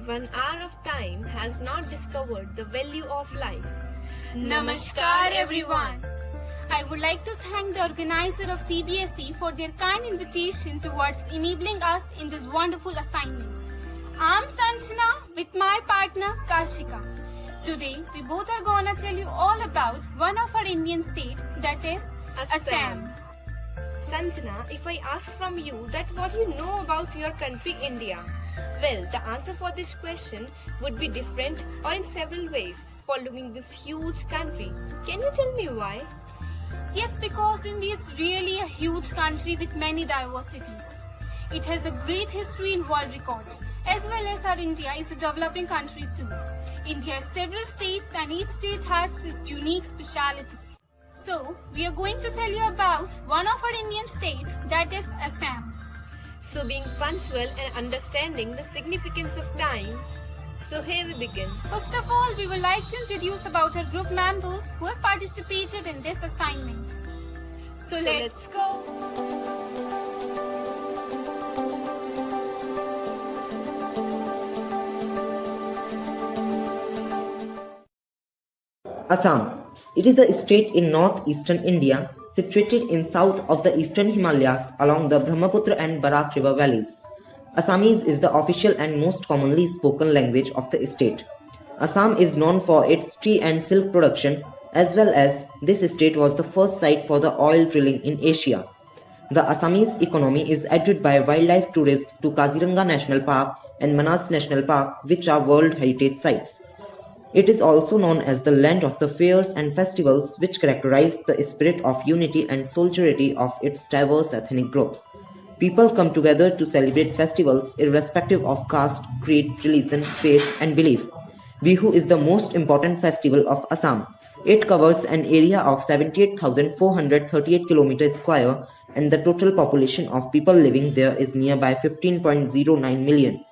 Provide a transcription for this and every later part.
1 hour of time has not discovered the value of life. Namaskar everyone. I would like to thank the organizer of CBSE for their kind invitation towards enabling us in this wonderful assignment. I'm Sanjana with my partner Kashika. Today we both are gonna tell you all about one of our Indian state, that is Assam. Sanjana, if I ask from you that what you know about your country India, well, the answer for this question would be different or in several ways following this huge country. Can you tell me why? Yes, because India is really a huge country with many diversities. It has a great history in world records, as well as our India is a developing country too. India has several states and each state has its unique speciality. So, we are going to tell you about one of our Indian states, that is Assam. So being punctual and understanding the significance of time, so here we begin. First of all, we would like to introduce about our group members who have participated in this assignment. So let's go. Assam. It is a state in northeastern India, situated in south of the eastern Himalayas along the Brahmaputra and Barak river valleys. Assamese is the official and most commonly spoken language of the state. Assam is known for its tea and silk production, as well as this state was the first site for the oil drilling in Asia. The Assamese economy is aided by wildlife tourism to Kaziranga National Park and Manas National Park, which are World Heritage Sites. It is also known as the land of the fairs and festivals which characterize the spirit of unity and solidarity of its diverse ethnic groups. People come together to celebrate festivals irrespective of caste, creed, religion, faith and belief. Bihu is the most important festival of Assam. It covers an area of 78,438 km square and the total population of people living there is nearby 15.09 million.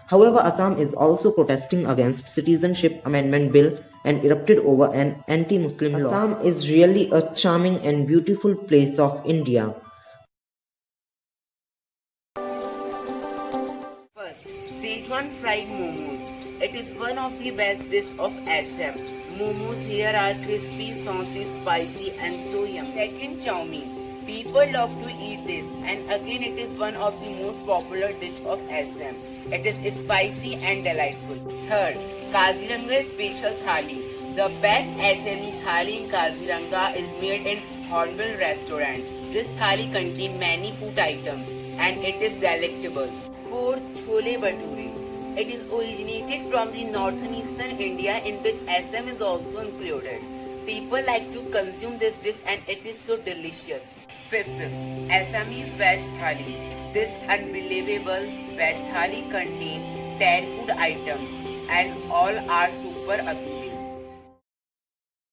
However, Assam is also protesting against Citizenship Amendment Bill and erupted over an anti-Muslim law. Assam is really a charming and beautiful place of India. First, Szechuan fried momos. It is one of the best dishes of Assam. Momos here are crispy, saucy, spicy and so yummy. Second, chow mein. People love to eat this and again it is one of the most popular dish of Assam. It is spicy and delightful. Third, Kaziranga Special Thali. The best Assami thali in Kaziranga is made in Hornbill restaurant. This thali contains many food items and it is delectable. Fourth, Chole Bhature. It is originated from the northern eastern India in which Assam is also included. People like to consume this dish and it is so delicious. Fifth, Assamese Veg Thali. This unbelievable Veg Thali contains 10 food items and all are super appealing.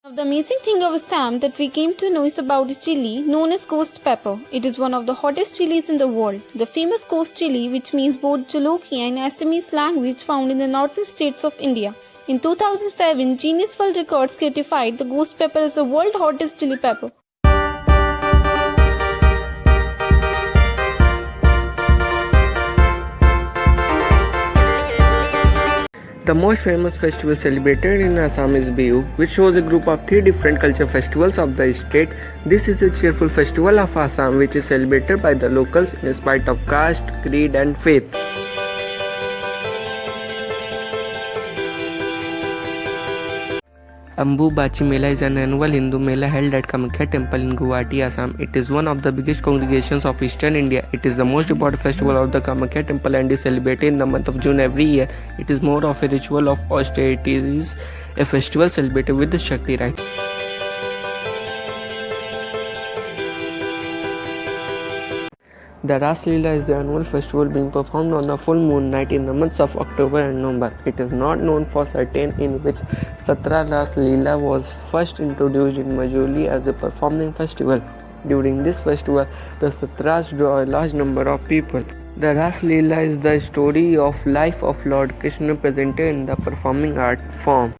Now, the amazing thing of Assam that we came to know is about the chili known as ghost pepper. It is one of the hottest chilies in the world. The famous ghost chili, which means both Joloki and Assamese language, found in the northern states of India. In 2007, Guinness World Records certified the ghost pepper as the world's hottest chili pepper. The most famous festival celebrated in Assam is Bihu, which shows a group of 3 different culture festivals of the state. This is a cheerful festival of Assam which is celebrated by the locals in spite of caste, creed and faith. Ambu Bachi Mela is an annual Hindu Mela held at Kamakhya Temple in Guwahati, Assam. It is one of the biggest congregations of Eastern India. It is the most important festival of the Kamakhya Temple and is celebrated in the month of June every year. It is more of a ritual of austerity. It is a festival celebrated with the Shakti rites. The Ras Leela is the annual festival being performed on a full moon night in the months of October and November. It is not known for certain in which Satra Ras Leela was first introduced in Majuli as a performing festival. During this festival, the Satras draw a large number of people. The Ras Leela is the story of life of Lord Krishna presented in the performing art form.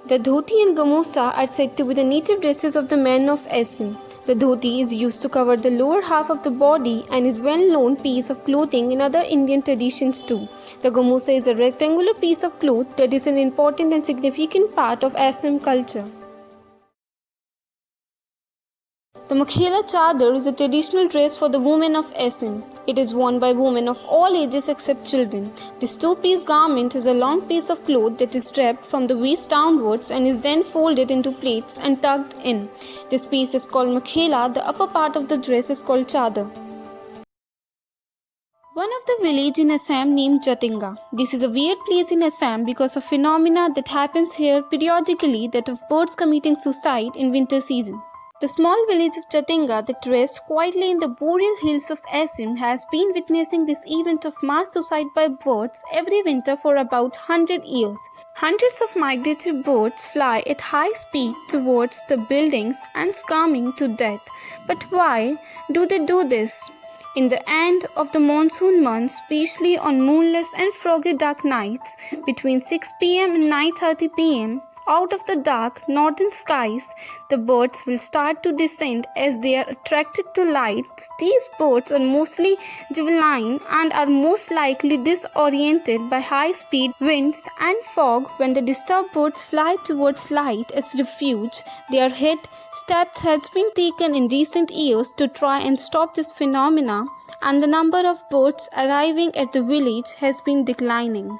The dhoti and gamosa are said to be the native dresses of the men of Assam. The dhoti is used to cover the lower half of the body and is well-known piece of clothing in other Indian traditions too. The gamusa is a rectangular piece of cloth that is an important and significant part of Assam culture. The Makhela Chadar is a traditional dress for the women of Assam. It is worn by women of all ages except children. This two-piece garment is a long piece of cloth that is draped from the waist downwards and is then folded into plaits and tucked in. This piece is called Makhela. The upper part of the dress is called Chadar. One of the village in Assam named Jatinga. This is a weird place in Assam because of phenomena that happens here periodically, that of birds committing suicide in winter season. The small village of Jatinga that rests quietly in the boreal hills of Assam has been witnessing this event of mass suicide by birds every winter for about 100 years. Hundreds of migratory birds fly at high speed towards the buildings and screaming to death. But why do they do this? In the end of the monsoon months, especially on moonless and foggy dark nights between 6 pm and 9:30 pm, out of the dark northern skies, the birds will start to descend as they are attracted to light. These birds are mostly juvenile and are most likely disoriented by high-speed winds and fog. When the disturbed birds fly towards light as refuge, they are hit. Steps has been taken in recent years to try and stop this phenomena, and the number of birds arriving at the village has been declining.